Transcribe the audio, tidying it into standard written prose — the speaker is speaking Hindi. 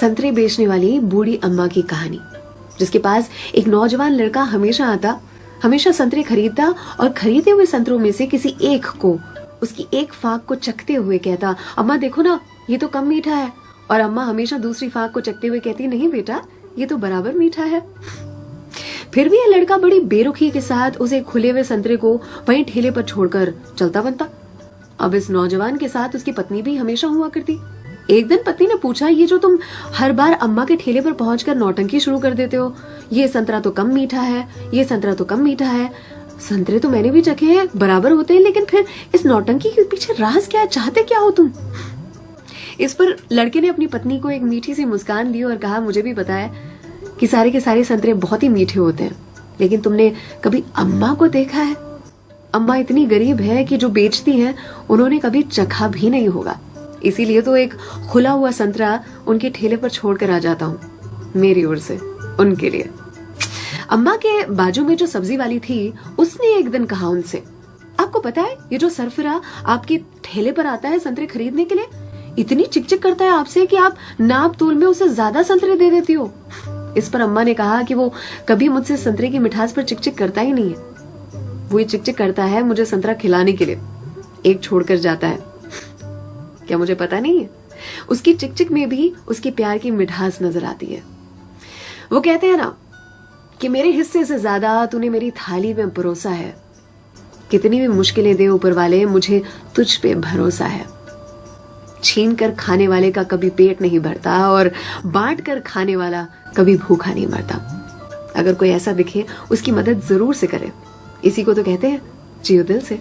संतरे बेचने वाली बूढ़ी अम्मा की कहानी, जिसके पास एक नौजवान लड़का हमेशा आता, हमेशा संतरे खरीदता और खरीदे हुए संतरों में से किसी एक को, उसकी एक फाक को चखते हुए कहता, अम्मा देखो ना, ये तो कम मीठा है। और अम्मा हमेशा दूसरी फाक को चखते हुए कहती, नहीं बेटा, ये तो बराबर मीठा है। फिर भी यह लड़का बड़ी बेरुखी के साथ उसे खुले हुए संतरे को वहीं ठेले पर छोड़कर चलता बनता। अब इस नौजवान के साथ उसकी पत्नी भी हमेशा हुआ करती। एक दिन पत्नी ने पूछा, ये जो तुम हर बार अम्मा के ठेले पर पहुंचकर नौटंकी शुरू कर देते हो, ये संतरा तो कम मीठा है, ये संतरा तो कम मीठा है। संतरे तो मैंने भी चखे हैं, बराबर होते हैं, लेकिन फिर इस नौटंकी के पीछे राज क्या है, चाहते क्या हो तुम? इस पर लड़के ने अपनी पत्नी को एक मीठी सी मुस्कान दी और कहा, मुझे भी पता है कि सारे के सारे संतरे बहुत ही मीठे होते हैं, लेकिन तुमने कभी अम्मा को देखा है? अम्मा इतनी गरीब है कि जो बेचती हैं उन्होंने कभी चखा भी नहीं होगा, इसीलिए तो एक खुला हुआ संतरा उनके ठेले पर छोड़कर आ जाता हूँ, मेरी ओर से उनके लिए। अम्मा के बाजू में जो सब्जी वाली थी, उसने एक दिन कहा उनसे, आपको पता है ये जो सरफिरा आपके ठेले पर आता है संतरे खरीदने के लिए, इतनी चिकचिक करता है आपसे कि आप नाप तोल में उसे ज्यादा संतरे दे देती हो। इस पर अम्मा ने कहा कि वो कभी मुझसे संतरे की मिठास पर चिकचिक करता ही नहीं है, वो ये चिकचिक करता है मुझे संतरा खिलाने के लिए, एक छोड़कर जाता है। क्या मुझे पता नहीं है? उसकी चिकचिक में भी उसकी प्यार की मिठास नजर आती है। वो कहते हैं ना कि मेरे हिस्से से ज्यादा तूने मेरी थाली में परोसा है, कितनी भी मुश्किलें दे ऊपर वाले, मुझे तुझ पे भरोसा है। छीन कर खाने वाले का कभी पेट नहीं भरता और बांट कर खाने वाला कभी भूखा नहीं मरता। अगर कोई ऐसा दिखे, उसकी मदद जरूर से करे, इसी को तो कहते हैं जियो दिल से।